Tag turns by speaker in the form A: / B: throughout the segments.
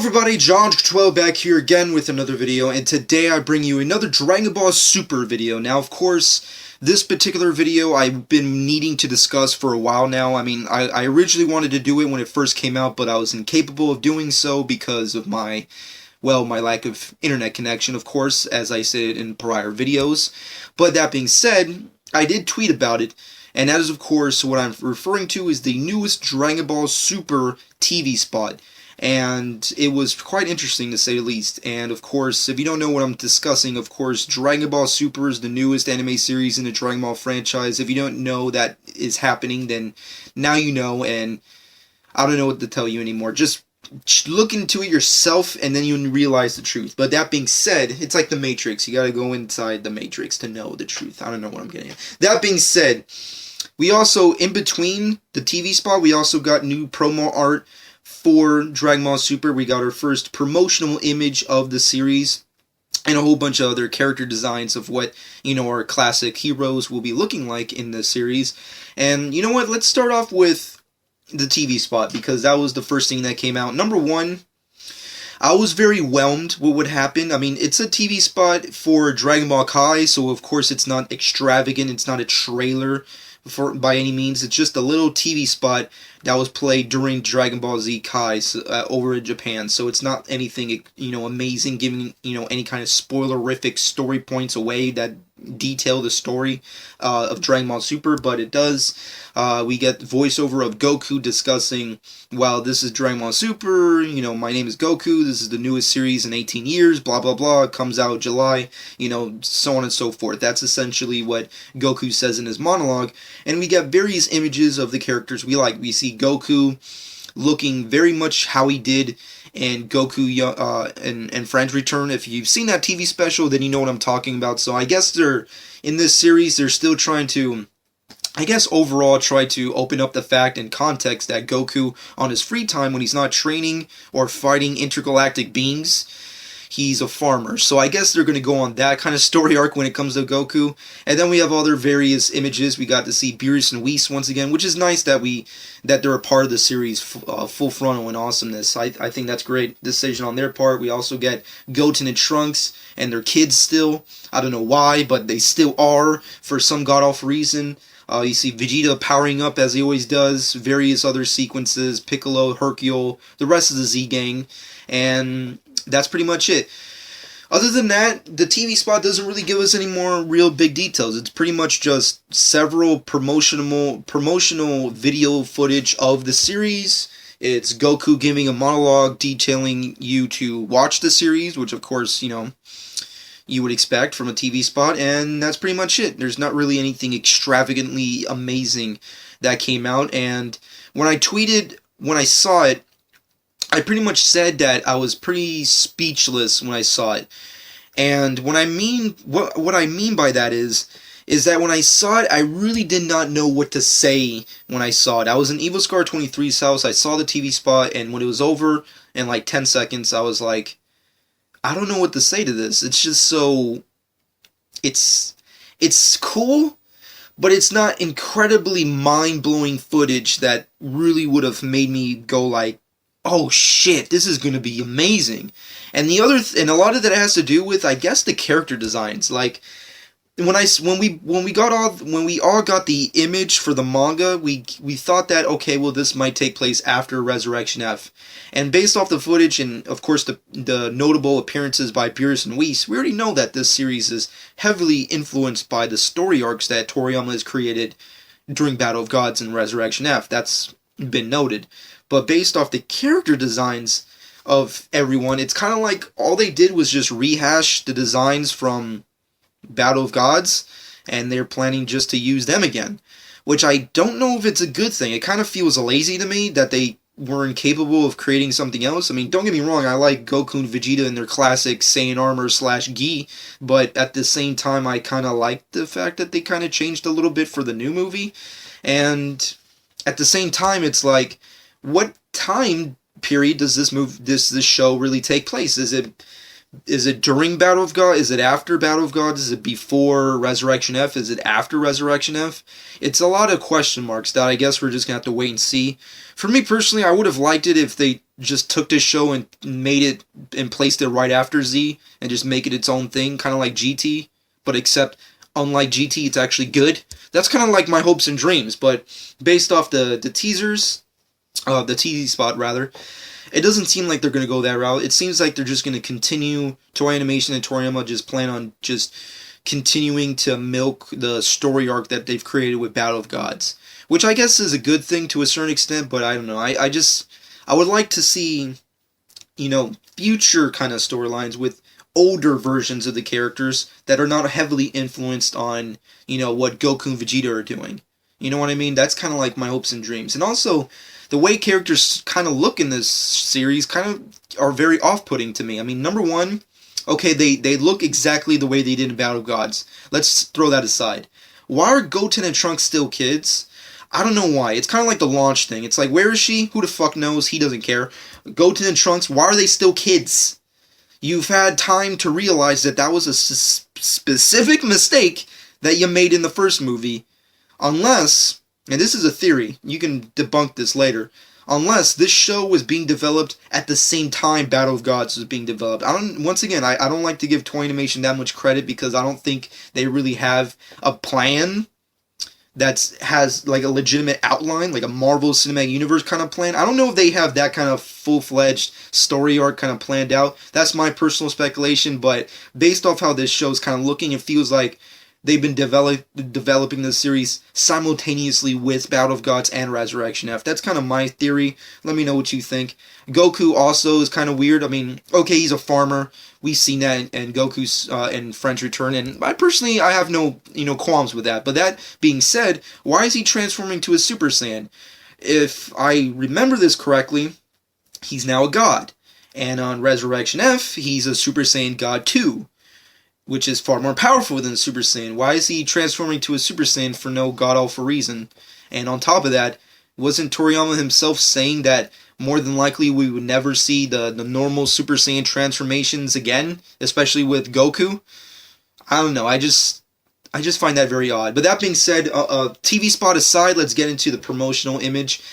A: everybody, John12 back here again with another video, and today I bring you another Dragon Ball Super video. Now, of course, this particular video I've been needing to discuss for a while now. I mean, I originally wanted to do it when it first came out, but I was incapable of doing so because of my lack of internet connection, of course, as I said in prior videos. But that being said, I did tweet about it, and that is, of course, what I'm referring to is the newest Dragon Ball Super TV spot. And it was quite interesting, to say the least. And of course, if you don't know what I'm discussing, of course, Dragon Ball Super is the newest anime series in the Dragon Ball franchise. If you don't know that is happening, then now you know, and I don't know what to tell you anymore. Just look into it yourself, and then you'll realize the truth. But that being said, it's like the Matrix. You gotta go inside the Matrix to know the truth. I don't know what I'm getting at. That being said, we also, in between the TV spot, we also got new promo art for Dragon Ball Super. We got our first promotional image of the series and a whole bunch of other character designs of what, our classic heroes will be looking like in the series. And you know what? Let's start off with the TV spot, because that was the first thing that came out. Number one, I was very whelmed what would happen. I mean, it's a TV spot for Dragon Ball Kai, so of course it's not extravagant. It's not a trailer by any means. It's just a little TV spot that was played during Dragon Ball Z Kai over in Japan. So it's not anything, amazing, giving, any kind of spoilerific story points away that detail the story of Dragon Ball Super, but it does. We get voiceover of Goku discussing, well, this is Dragon Ball Super, my name is Goku, this is the newest series in 18 years, blah, blah, blah, it comes out July, so on and so forth. That's essentially what Goku says in his monologue, and we get various images of the characters we like. We see Goku looking very much how he did and Goku and Friends Return. If you've seen that TV special, then you know what I'm talking about. So I guess in this series, they're still trying to, overall try to open up the fact and context that Goku, on his free time, when he's not training or fighting intergalactic beings, he's a farmer. So I guess they're going to go on that kind of story arc when it comes to Goku. And then we have other various images. We got to see Beerus and Whis once again, which is nice that they're a part of the series full frontal and awesomeness. I think that's great decision on their part. We also get Goten and Trunks and their kids still. I don't know why, but they still are for some god-awful reason. You see Vegeta powering up as he always does, various other sequences, Piccolo, Hercule, the rest of the Z-Gang, and that's pretty much it. Other than that, the TV spot doesn't really give us any more real big details. It's pretty much just several promotional video footage of the series. It's Goku giving a monologue detailing you to watch the series, which of course, you would expect from a TV spot, and that's pretty much it. There's not really anything extravagantly amazing that came out, and when I saw it, I pretty much said that I was pretty speechless when I saw it. And what I mean by that is that when I saw it, I really did not know what to say when I saw it. I was in Evil Scar 23's house, I saw the TV spot, and when it was over in like 10 seconds, I was like, I don't know what to say to this. It's just so, it's cool, but it's not incredibly mind-blowing footage that really would have made me go like, oh shit, this is going to be amazing. And and a lot of that has to do with, I guess, the character designs. Like when we all got the image for the manga, we thought that, okay, well, this might take place after Resurrection F. And based off the footage and of course the notable appearances by Beerus and Whis, we already know that this series is heavily influenced by the story arcs that Toriyama has created during Battle of Gods and Resurrection F. That's been noted. But based off the character designs of everyone, it's kind of like all they did was just rehash the designs from Battle of Gods, and they're planning just to use them again. Which I don't know if it's a good thing. It kind of feels lazy to me that they were incapable of creating something else. I mean, don't get me wrong, I like Goku and Vegeta in their classic Saiyan armor / gi, but at the same time, I kind of like the fact that they kind of changed a little bit for the new movie. And at the same time, it's like, what time period does this show really take place? Is it during Battle of God? Is it after Battle of God? Is it before Resurrection F? Is it after Resurrection F? It's a lot of question marks that I guess we're just going to have to wait and see. For me personally, I would have liked it if they just took this show and made it and placed it right after Z and just make it its own thing, kind of like GT, but except unlike GT, it's actually good. That's kind of like my hopes and dreams, but based off the teasers, the TV spot rather, it doesn't seem like they're going to go that route. It seems like they're just going to continue. Toei Animation and Toriyama just plan on just continuing to milk the story arc that they've created with Battle of Gods, which I guess is a good thing to a certain extent, but I don't know. I would like to see, future kind of storylines with older versions of the characters that are not heavily influenced on, what Goku and Vegeta are doing. You know what I mean? That's kind of like my hopes and dreams. And also, the way characters kind of look in this series kind of are very off-putting to me. I mean, number one, okay, they look exactly the way they did in Battle of Gods. Let's throw that aside. Why are Goten and Trunks still kids? I don't know why. It's kind of like the launch thing. It's like, where is she? Who the fuck knows? He doesn't care. Goten and Trunks, why are they still kids? You've had time to realize that that was a specific mistake that you made in the first movie. Unless, and this is a theory, you can debunk this later, unless this show was being developed at the same time Battle of Gods was being developed. I don't like to give Toei Animation that much credit because I don't think they really have a plan that has like a legitimate outline, like a Marvel Cinematic Universe kind of plan. I don't know if they have that kind of full-fledged story arc kind of planned out. That's my personal speculation, but based off how this show's kind of looking, it feels like they've been developing this series simultaneously with Battle of Gods and Resurrection F. That's kind of my theory. Let me know what you think. Goku also is kind of weird. I mean, okay, he's a farmer. We've seen that in Goku's in Friends Return, and I have no qualms with that. But that being said, why is he transforming to a Super Saiyan? If I remember this correctly, he's now a god, and on Resurrection F, he's a Super Saiyan God 2. Which is far more powerful than Super Saiyan. Why is he transforming to a Super Saiyan for no god-awful reason? And on top of that, wasn't Toriyama himself saying that more than likely we would never see the normal Super Saiyan transformations again? Especially with Goku? I don't know, I just find that very odd. But that being said, TV spot aside, let's get into the promotional image.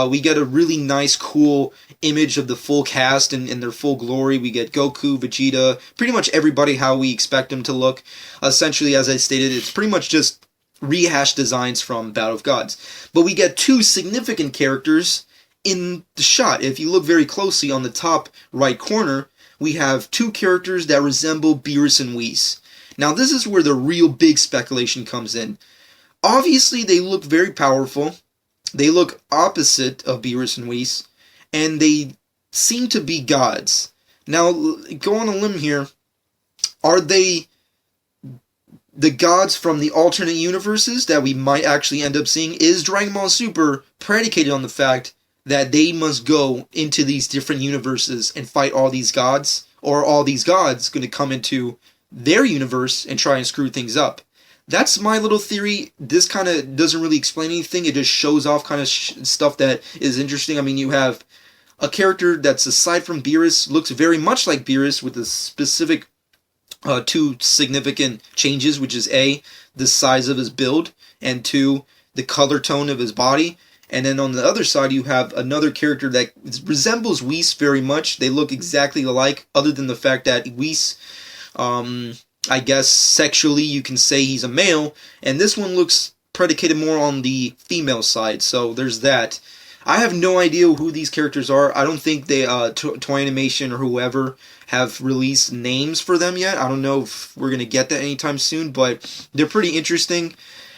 A: We get a really nice, cool image of the full cast in their full glory. We get Goku, Vegeta, pretty much everybody how we expect them to look. Essentially, as I stated, it's pretty much just rehashed designs from Battle of Gods. But we get two significant characters in the shot. If you look very closely on the top right corner, we have two characters that resemble Beerus and Whis. Now, this is where the real big speculation comes in. Obviously, they look very powerful. They look opposite of Beerus and Whis, and they seem to be gods. Now, go on a limb here. Are they the gods from the alternate universes that we might actually end up seeing? Is Dragon Ball Super predicated on the fact that they must go into these different universes and fight all these gods? Or are all these gods going to come into their universe and try and screw things up? That's my little theory. This kind of doesn't really explain anything. It just shows off kind of stuff that is interesting. I mean, you have a character that's, aside from Beerus, looks very much like Beerus with a specific two significant changes, which is A, the size of his build, and 2, the color tone of his body. And then on the other side, you have another character that resembles Whis very much. They look exactly alike, other than the fact that Whis, I guess sexually you can say he's a male, and this one looks predicated more on the female side, so there's that. I have no idea who these characters are. I don't think they, Toei Animation or whoever, have released names for them yet. I don't know if we're going to get that anytime soon, but they're pretty interesting.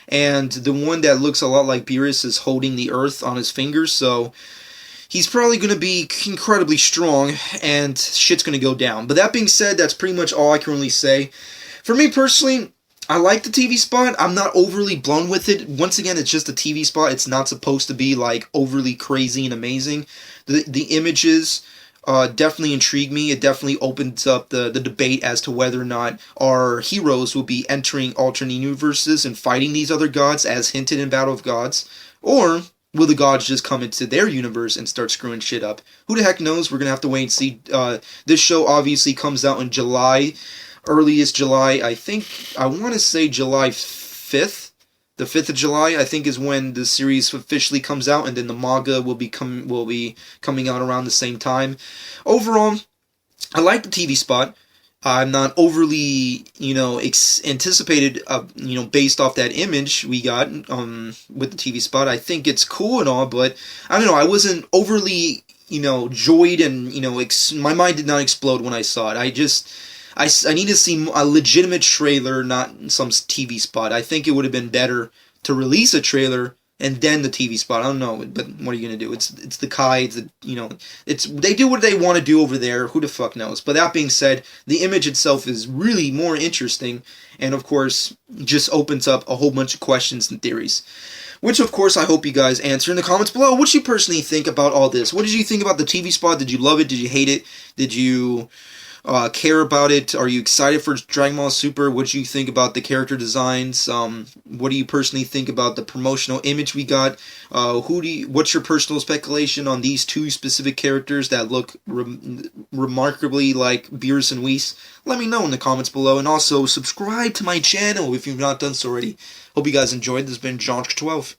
A: And the one that looks a lot like Beerus is holding the earth on his fingers, so he's probably going to be incredibly strong, and shit's going to go down. But that being said, that's pretty much all I can really say. For me personally, I like the TV spot. I'm not overly blown with it. Once again, it's just a TV spot. It's not supposed to be like overly crazy and amazing. The images definitely intrigue me. It definitely opens up the debate as to whether or not our heroes will be entering alternate universes and fighting these other gods as hinted in Battle of Gods, or will the gods just come into their universe and start screwing shit up? Who the heck knows? We're going to have to wait and see. This show obviously comes out in July. Earliest July, I want to say July 5th. The 5th of July, I think, is when the series officially comes out, and then the manga will be coming out around the same time. Overall, I like the TV spot. I'm not overly, anticipated, based off that image we got with the TV spot. I think it's cool and all, but I don't know. I wasn't overly, joyed, and my mind did not explode when I saw it. I need to see a legitimate trailer, not some TV spot. I think it would have been better to release a trailer and then the TV spot. I don't know, but what are you gonna do? It's the Kai. It's they do what they want to do over there. Who the fuck knows? But that being said, the image itself is really more interesting, and of course, just opens up a whole bunch of questions and theories. Which, of course, I hope you guys answer in the comments below. What do you personally think about all this? What did you think about the TV spot? Did you love it? Did you hate it? Did you care about it? Are you excited for Dragon Ball Super? What do you think about the character designs? What do you personally think about the promotional image we got? What's your personal speculation on these two specific characters that look remarkably like Beerus and Whis? Let me know in the comments below, and also subscribe to my channel if you've not done so already. Hope you guys enjoyed. This has been Jonch12.